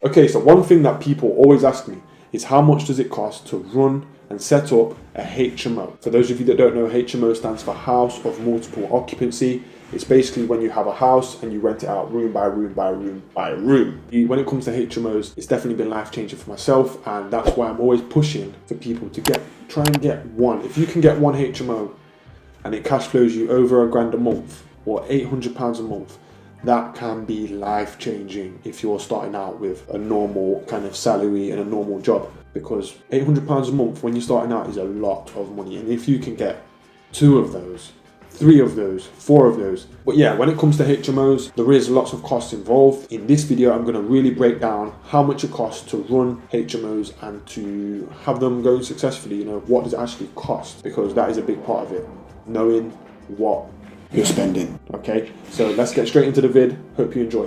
Okay, so one thing that people always ask me is how much does it cost to run and set up a HMO? For those of you that don't know, HMO stands for House of Multiple Occupancy. It's basically when you have a house and you rent it out room by room by room by room. When it comes to HMOs, it's definitely been life-changing for myself, and that's why I'm always pushing for people to try and get one. If you can get one HMO and it cash flows you over £1,000 a month or £800 a month, that can be life-changing if you're starting out with a normal kind of salary and a normal job, because £800 a month when you're starting out is a lot of money. And if you can get 2 of those, 3 of those, 4 of those. But yeah, when it comes to HMOs, there is lots of costs involved. In this video, I'm going to really break down how much it costs to run HMOs and to have them going successfully. You know, what does it actually cost? Because that is a big part of it, knowing what you're spending. Okay, so let's get straight into the vid. Hope you enjoy.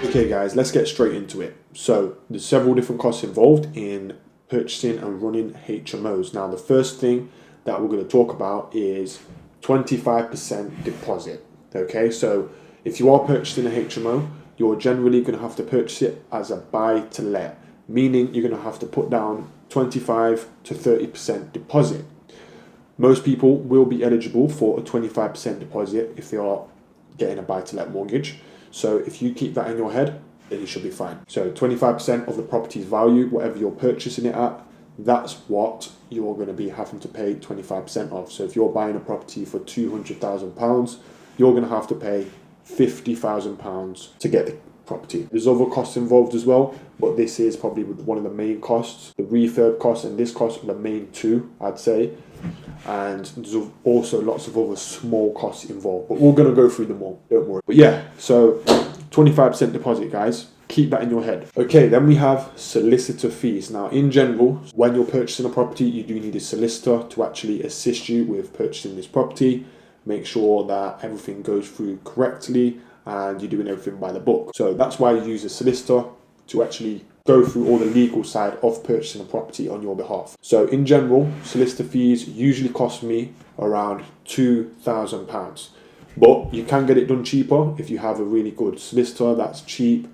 Okay guys, let's get straight into it. So there's several different costs involved in purchasing and running HMOs. Now the first thing that we're going to talk about is 25% deposit. Okay, so if you are purchasing a HMO, you're generally going to have to purchase it as a buy to let, meaning you're going to have to put down 25 to 30% deposit. Most people will be eligible for a 25% deposit if they are getting a buy to let mortgage. So if you keep that in your head, then you should be fine. So 25% of the property's value, whatever you're purchasing it at, that's what you're going to be having to pay 25% of. So if you're buying a property for £200,000, you're going to have to pay £50,000 to get the property. There's other costs involved as well, but this is probably one of the main costs. The refurb costs and this cost are the main two, I'd say. And there's also lots of other small costs involved, but we're going to go through them all, don't worry. But yeah, so 25% deposit, guys, keep that in your head. Okay, then we have solicitor fees. Now in general, when you're purchasing a property, you do need a solicitor to actually assist you with purchasing this property, make sure that everything goes through correctly and you're doing everything by the book. So that's why you use a solicitor to actually go through all the legal side of purchasing a property on your behalf. So in general, solicitor fees usually cost me around £2,000, but you can get it done cheaper if you have a really good solicitor that's cheap.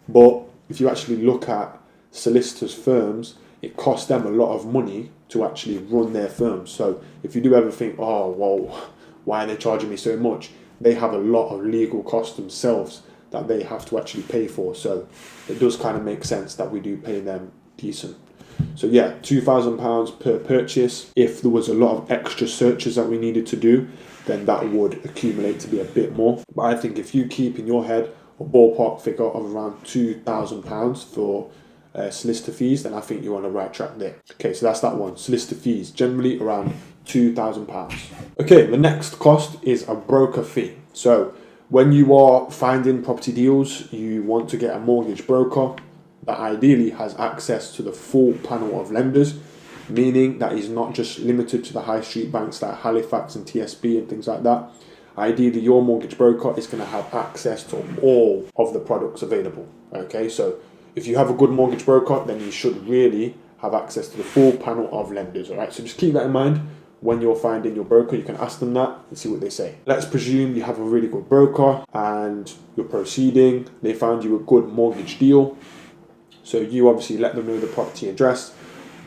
But if you actually look at solicitors' firms, it costs them a lot of money to actually run their firms. So if you do ever think, oh, well, why are they charging me so much? They have a lot of legal costs themselves that they have to actually pay for. So it does kind of make sense that we do pay them decent. So yeah, £2,000 per purchase. If there was a lot of extra searches that we needed to do, then that would accumulate to be a bit more. But I think if you keep in your head a ballpark figure of around £2,000 for solicitor fees, then I think you're on the right track there. Okay, so that's that one. Solicitor fees, generally around £2,000. Okay, the next cost is a broker fee. So when you are finding property deals, you want to get a mortgage broker that ideally has access to the full panel of lenders, meaning that is not just limited to the high street banks like Halifax and TSB and things like that. Ideally, your mortgage broker is going to have access to all of the products available. Okay, so if you have a good mortgage broker, then you should really have access to the full panel of lenders. All right, so just keep that in mind. When you're finding your broker, you can ask them that and see what they say. Let's presume you have a really good broker and you're proceeding. They found you a good mortgage deal. So you obviously let them know the property address.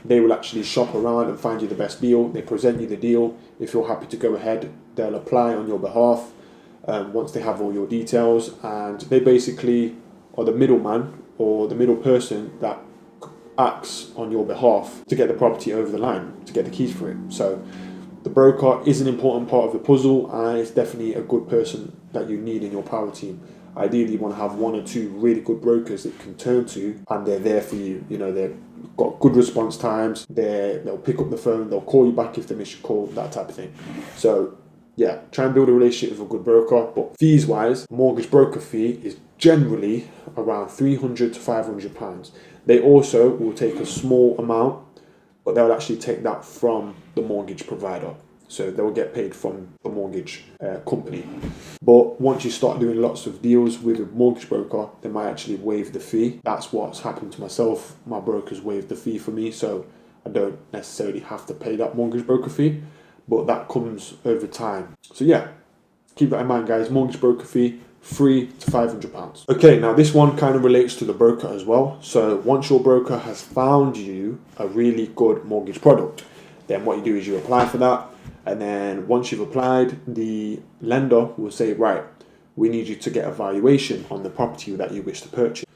They will actually shop around and find you the best deal. They present you the deal. If you're happy to go ahead, they'll apply on your behalf once they have all your details. And they basically are the middleman or the middle person that acts on your behalf to get the property over the line, to get the keys for it. So the broker is an important part of the puzzle, and it's definitely a good person that you need in your power team. Ideally, you want to have 1 or 2 really good brokers that you can turn to, and they're there for you. You know, they've got good response times. They'll pick up the phone. They'll call you back if they miss your call, that type of thing. So yeah, try and build a relationship with a good broker. But fees wise, mortgage broker fee is generally around £300 to £500. They also will take a small amount, but they'll actually take that from the mortgage provider. So they'll get paid from the mortgage company. But once you start doing lots of deals with a mortgage broker, they might actually waive the fee. That's what's happened to myself. My brokers waived the fee for me, so I don't necessarily have to pay that mortgage broker fee. but that comes over time. So yeah, keep that in mind, guys. Mortgage broker fee, £300 to £500. Okay, now this one kind of relates to the broker as well. So once your broker has found you a really good mortgage product, then what you do is you apply for that. And then once you've applied, the lender will say, right, we need you to get a valuation on the property that you wish to purchase.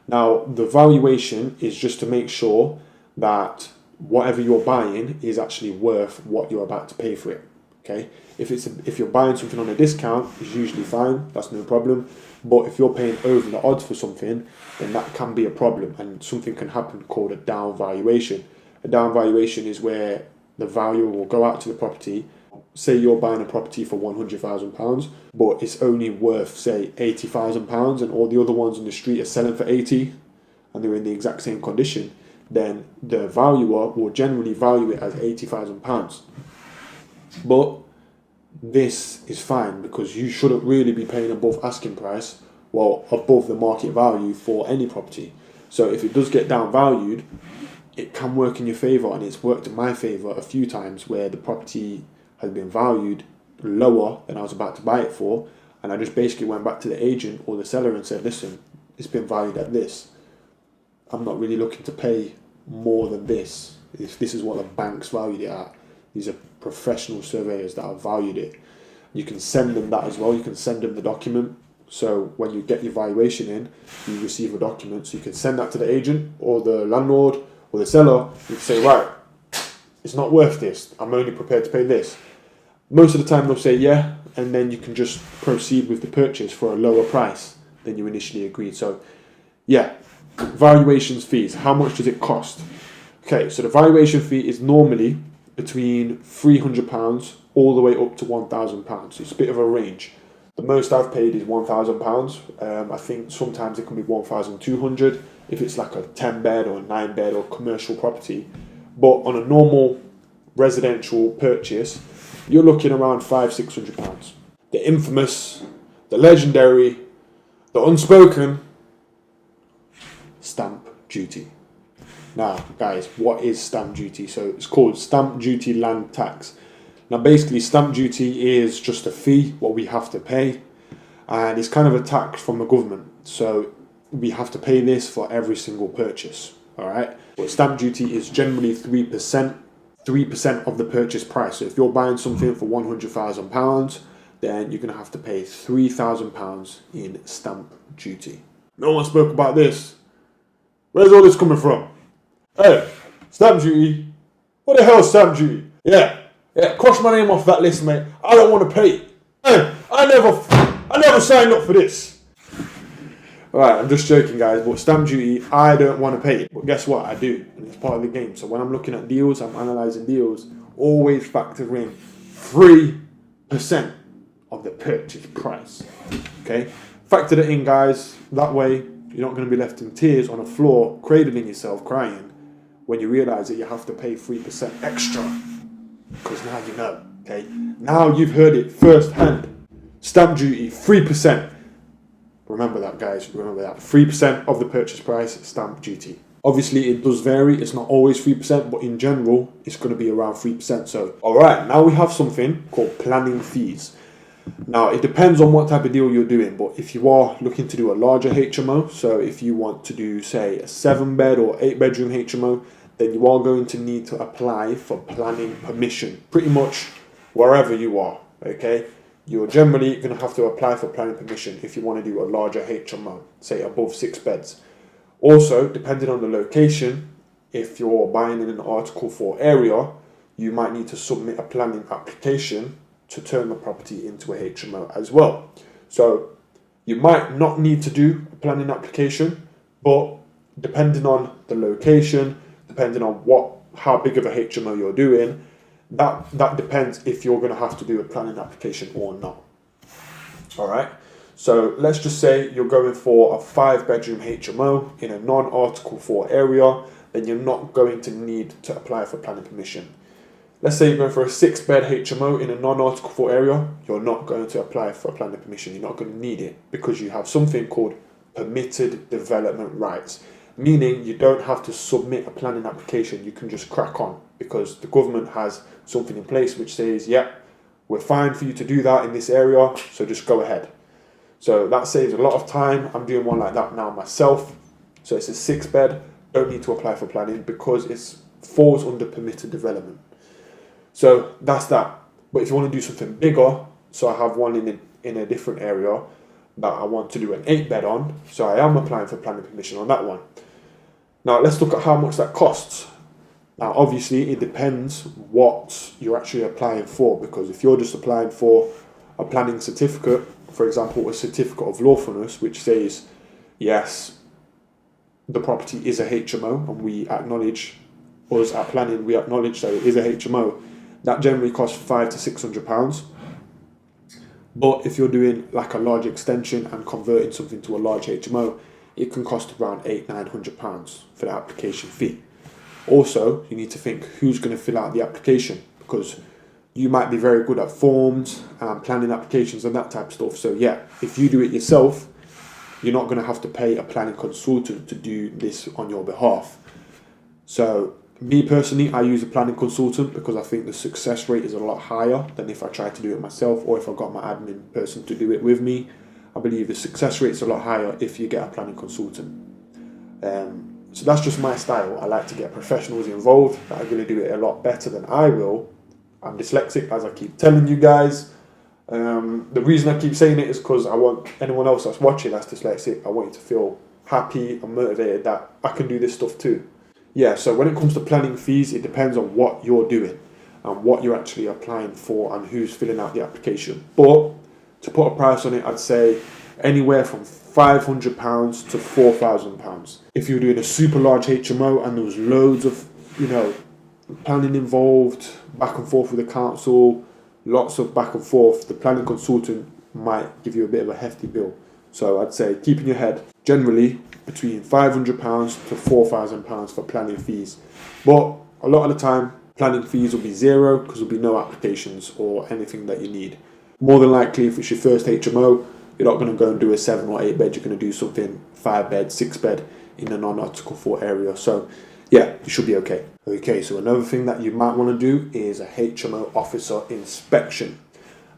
Now, the valuation is just to make sure that whatever you're buying is actually worth what you're about to pay for it. Okay, if you're buying something on a discount, it's usually fine. That's no problem. But if you're paying over the odds for something, then that can be a problem, and something can happen called a down valuation. A down valuation is where the valuer will go out to the property. Say you're buying a property for £100,000, but it's only worth, say, £80,000, and all the other ones on the street are selling for 80, and they're in the exact same condition. Then the valuer will generally value it as £80,000. But this is fine because you shouldn't really be paying above asking price, well, above the market value for any property. So if it does get down valued, it can work in your favour, and it's worked in my favour a few times where the property has been valued lower than I was about to buy it for, and I just basically went back to the agent or the seller and said, listen, it's been valued at this. I'm not really looking to pay more than this. If this is what the bank's valued it at, these are professional surveyors that have valued it. You can send them that as well. You can send them the document. So when you get your valuation in, you receive a document. So you can send that to the agent or the landlord or the seller. You can say, right, it's not worth this. I'm only prepared to pay this. Most of the time they'll say yeah, and then you can just proceed with the purchase for a lower price than you initially agreed. So yeah, valuations fees. How much does it cost? Okay, so the valuation fee is normally between £300 all the way up to £1,000. It's a bit of a range. The most I've paid is £1,000. I think sometimes it can be £1,200 if it's like a 10 bed or a 9 bed or commercial property. But on a normal residential purchase, you're looking around £500-600. The infamous, the legendary, the unspoken stamp duty. Now, guys, what is stamp duty? So it's called stamp duty land tax. Now, basically, stamp duty is just a fee, what we have to pay, and it's kind of a tax from the government. So we have to pay this for every single purchase, all right? But stamp duty is generally 3%, 3% of the purchase price. So if you're buying something for £100,000, then you're going to have to pay £3,000 in stamp duty. No one spoke about this. Where's all this coming from? Hey, stamp duty? What the hell is stamp duty? Yeah, cross my name off that list, mate. I don't want to pay it. Hey, I never signed up for this. Alright, I'm just joking, guys, but stamp duty, I don't want to pay it. But guess what? I do, and it's part of the game. So when I'm looking at deals, I'm analysing deals, always factor in 3% of the purchase price. Okay? Factor it in, guys. That way, you're not going to be left in tears on the floor, cradling yourself, crying, when you realise that you have to pay 3% extra. Because now you know, okay? Now you've heard it firsthand. Stamp duty, 3%. Remember that, guys. Remember that. 3% of the purchase price, stamp duty. Obviously, it does vary. It's not always 3%, but in general, it's going to be around 3%. So, alright, now we have something called planning fees. Now, it depends on what type of deal you're doing, but if you are looking to do a larger HMO, so if you want to do, say, a 7-bed or 8-bedroom HMO, then you are going to need to apply for planning permission, pretty much wherever you are, okay? You're generally going to have to apply for planning permission if you want to do a larger HMO, say above 6 beds. Also, depending on the location, if you're buying in an Article 4 area, you might need to submit a planning application to turn the property into a HMO as well. So you might not need to do a planning application, but depending on the location, depending on how big of a HMO you're doing, that depends if you're going to have to do a planning application or not. All right. So let's just say you're going for a 5-bedroom HMO in a non-Article 4 area, then you're not going to need to apply for planning permission. Let's say you're going for a 6-bed HMO in a non-Article 4 area, you're not going to apply for planning permission. You're not going to need it because you have something called permitted development rights, meaning you don't have to submit a planning application. You can just crack on because the government has something in place which says, yeah, we're fine for you to do that in this area, so just go ahead. So that saves a lot of time. I'm doing one like that now myself. So it's a 6-bed, don't need to apply for planning because it falls under permitted development. So that's that. But if you want to do something bigger, so I have one in a different area that I want to do an 8-bed on, so I am applying for planning permission on that one. Now let's look at how much that costs. Now obviously it depends what you're actually applying for, because if you're just applying for a planning certificate, for example a certificate of lawfulness which says yes, the property is a HMO and we acknowledge, us at planning, we acknowledge that it is a HMO, that generally costs £500 to £600. But if you're doing like a large extension and converting something to a large HMO, it can cost around £800-900 for the application fee. Also, you need to think who's going to fill out the application, because you might be very good at forms and planning applications and that type of stuff. So yeah, if you do it yourself, you're not going to have to pay a planning consultant to do this on your behalf. So me personally, I use a planning consultant because I think the success rate is a lot higher than if I tried to do it myself, or if I got my admin person to do it with me. I believe the success rate is a lot higher if you get a planning consultant. So that's just my style. I like to get professionals involved that are going to do it a lot better than I will. I'm dyslexic, as I keep telling you guys. The reason I keep saying it is because I want anyone else that's watching that's dyslexic, I want you to feel happy and motivated that I can do this stuff too. Yeah, so when it comes to planning fees, it depends on what you're doing and what you're actually applying for and who's filling out the application. But to put a price on it, I'd say anywhere from £500 to £4,000. If you're doing a super large HMO and there was loads of, planning involved, back and forth with the council, lots of back and forth, the planning consultant might give you a bit of a hefty bill. So I'd say keep in your head, generally between £500 to £4,000 for planning fees. But a lot of the time, planning fees will be zero because there'll be no applications or anything that you need. More than likely, if it's your first HMO, you're not going to go and do a 7 or 8 bed, you're going to do something 5-bed, 6-bed in a non-Article 4 area. So yeah, you should be okay. Okay, so another thing that you might want to do is a HMO Officer inspection.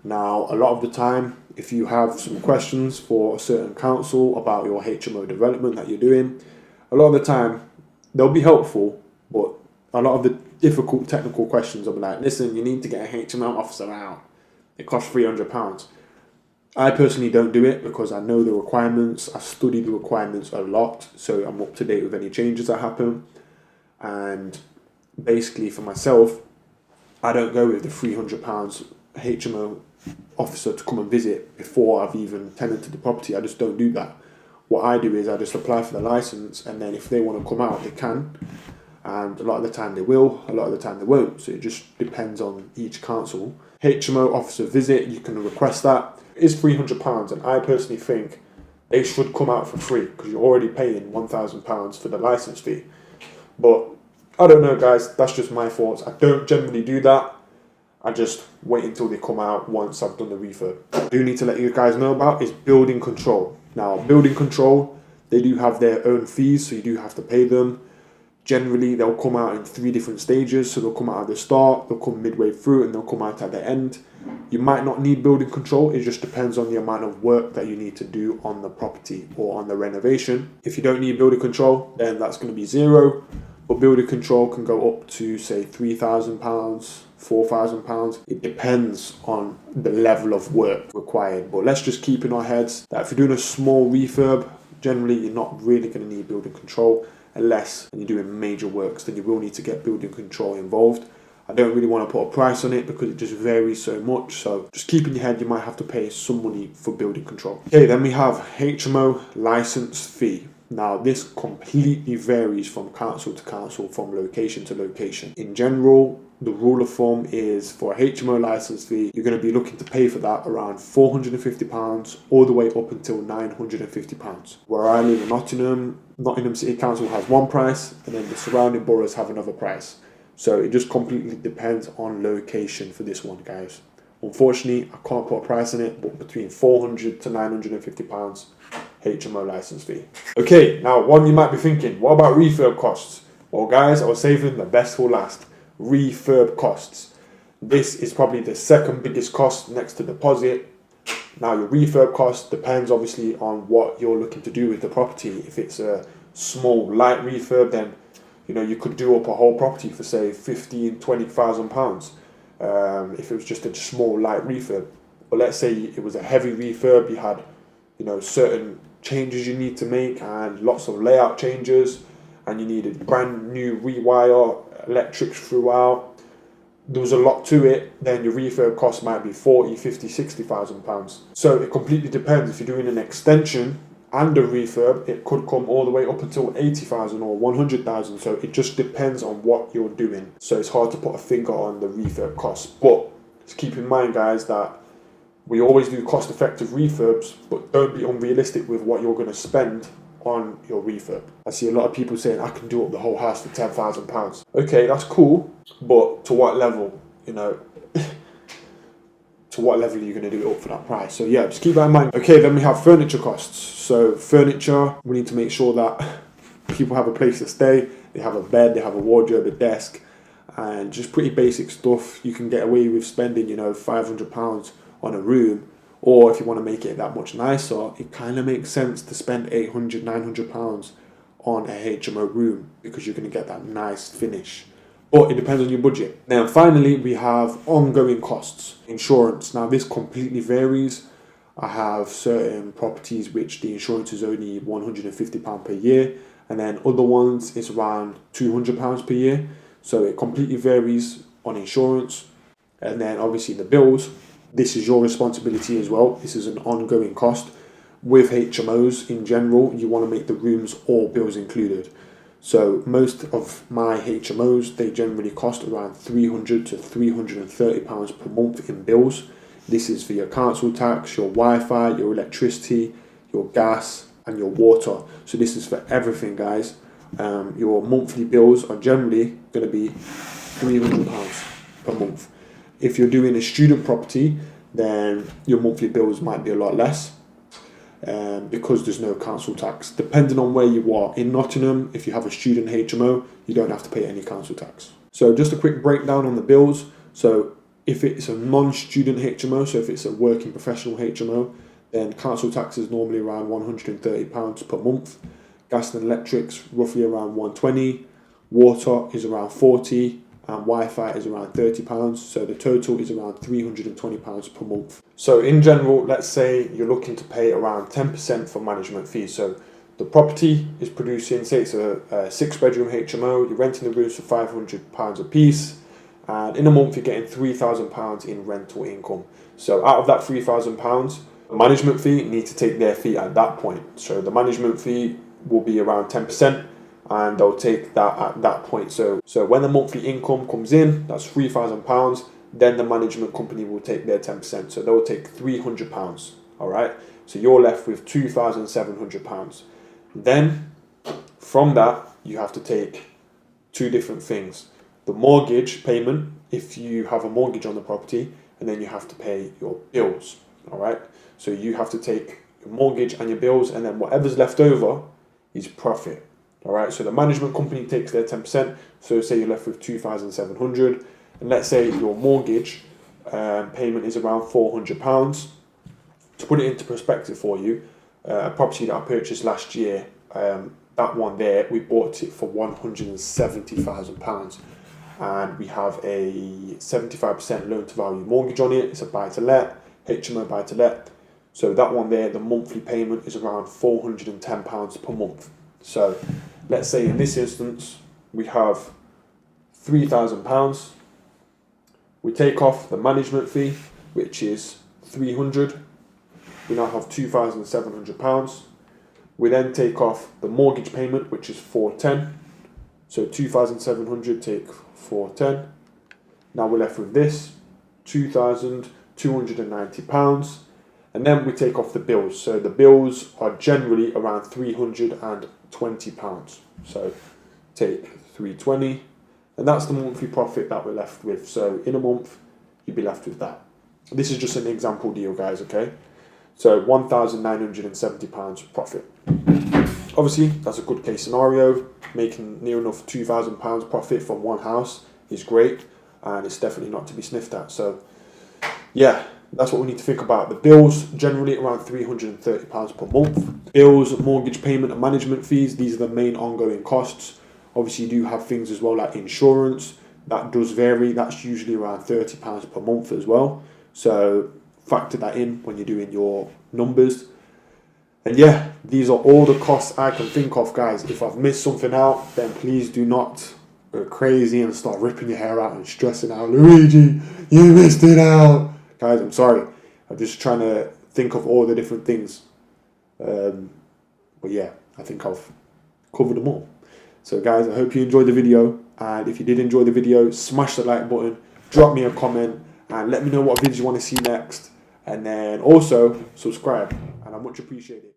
Now, a lot of the time, if you have some questions for a certain council about your HMO development that you're doing, a lot of the time, they'll be helpful, but a lot of the difficult technical questions will be like, listen, you need to get a HMO Officer out. It costs £300. I personally don't do it because I know the requirements, I study the requirements a lot, so I'm up to date with any changes that happen. And basically for myself, I don't go with the £300 HMO officer to come and visit before I've even tenanted the property. I just don't do that. What I do is I just apply for the license, and then if they want to come out, they can. And a lot of the time they will, a lot of the time they won't. So it just depends on each council. HMO officer visit, you can request that. It is £300, and I personally think they should come out for free because you're already paying £1,000 for the license fee. But I don't know, guys, that's just my thoughts. I don't generally do that. I just wait until they come out once I've done the refurb. I do need to let you guys know about is building control. Now, building control, they do have their own fees, so you do have to pay them. Generally, they'll come out in 3 different stages. So they'll come out at the start, they'll come midway through, and they'll come out at the end. You might not need building control. It just depends on the amount of work that you need to do on the property or on the renovation. If you don't need building control, then that's going to be zero. But building control can go up to, say, £3,000, £4,000. It depends on the level of work required. But let's just keep in our heads that if you're doing a small refurb, generally you're not really going to need building control. Unless you're doing major works, then you will need to get building control involved. I don't really want to put a price on it because it just varies so much. So just keep in your head, you might have to pay some money for building control. Okay, then we have HMO license fee. Now, this completely varies from council to council, from location to location. In general, the rule of thumb is for a HMO license fee, you're going to be looking to pay for that around £450 all the way up until £950. Where I live in Nottingham City Council has one price, and then the surrounding boroughs have another price. So it just completely depends on location for this one, guys. Unfortunately, I can't put a price on it, but between £400 to £950 HMO license fee. Okay, now one you might be thinking, what about refurb costs? Well, guys, I was saving the best for last. Refurb costs. This is probably the second biggest cost next to deposit. Now your refurb cost depends obviously on what you're looking to do with the property. If it's a small light refurb, then you could do up a whole property for say £15,000-20,000. If it was just a small light refurb. But let's say it was a heavy refurb, you had certain changes you need to make and lots of layout changes, and you needed brand new rewire electrics throughout. There was a lot to it, then your refurb cost might be 40, 50, 60,000 pounds. So it completely depends. If you're doing an extension and a refurb, it could come all the way up until 80,000 or 100,000. So it just depends on what you're doing. So it's hard to put a finger on the refurb cost. But just keep in mind, guys, that we always do cost-effective refurbs, but don't be unrealistic with what you're going to spend on your refurb. I see a lot of people saying, I can do up the whole house for £10,000. Okay, that's cool, but to what level? To what level are you going to do it up for that price? So yeah, just keep that in mind. Okay, then we have furniture costs. So furniture, we need to make sure that people have a place to stay. They have a bed, they have a wardrobe, a desk, and just pretty basic stuff. You can get away with spending, £500 on a room. Or if you want to make it that much nicer, it kind of makes sense to spend £800, £900 on a HMO room, because you're going to get that nice finish. But it depends on your budget. Now finally, we have ongoing costs. Insurance. Now this completely varies. I have certain properties which the insurance is only £150 per year, and then other ones is around £200 per year. So it completely varies on insurance. And then obviously the bills. This is your responsibility as well. This is an ongoing cost. With HMOs in general, you want to make the rooms all bills included. So most of my HMOs, they generally cost around £300 to £330 per month in bills. This is for your council tax, your Wi-Fi, your electricity, your gas, and your water. So this is for everything, guys. Your monthly bills are generally going to be £300 per month. If you're doing a student property, then your monthly bills might be a lot less, because there's no council tax. Depending on where you are. In Nottingham, if you have a student HMO, you don't have to pay any council tax. So just a quick breakdown on the bills. So if it's a non-student HMO, so if it's a working professional HMO, then council tax is normally around £130 per month. Gas and electrics roughly around £120. Water is around £40. And Wi-Fi is around £30, so the total is around £320 per month. So in general, let's say you're looking to pay around 10% for management fees. So the property is producing, say it's a 6-bedroom HMO, you're renting the rooms for £500 a piece, and in a month you're getting £3,000 in rental income. So out of that £3,000, the management fee need to take their fee at that point. So the management fee will be around 10%. And they'll take that at that point. So when the monthly income comes in, that's £3,000, then the management company will take their 10%. So they'll take £300, all right? So you're left with £2,700. Then from that, you have to take two different things. The mortgage payment, if you have a mortgage on the property, and then you have to pay your bills, all right? So you have to take your mortgage and your bills, and then whatever's left over is profit. All right, so the management company takes their 10%. So say you're left with £2,700, and let's say your mortgage payment is around £400. To put it into perspective for you, a property that I purchased last year, that one there, we bought it for £170,000, and we have a 75% loan to value mortgage on it. It's a buy-to-let, HMO buy-to-let. So that one there, the monthly payment is around £410 per month. So let's say in this instance, we have £3,000. We take off the management fee, which is £300. We now have £2,700. We then take off the mortgage payment, which is £410. So £2,700 take £410. Now we're left with this, £2,290. And then we take off the bills. So the bills are generally around £320. So take £320, and that's the monthly profit that we're left with. So in a month, you'd be left with that. This is just an example deal, guys, okay? So £1,970 profit. Obviously, that's a good case scenario. Making near enough £2,000 profit from one house is great. and it's definitely not to be sniffed at. So yeah, that's what we need to think about. The bills, generally around £330 per month. Bills, mortgage payment and management fees, these are the main ongoing costs. Obviously you do have things as well like insurance. That does vary. That's usually around £30 per month as well. So factor that in when you're doing your numbers. And yeah, these are all the costs I can think of, guys. If I've missed something out, then please do not go crazy and start ripping your hair out and stressing out. Luigi, you missed it out. Guys, I'm sorry. I'm just trying to think of all the different things. But yeah, I think I've covered them all. So guys, I hope you enjoyed the video. And if you did enjoy the video, smash the like button, drop me a comment, and let me know what videos you want to see next. And then also subscribe, and I much appreciate it.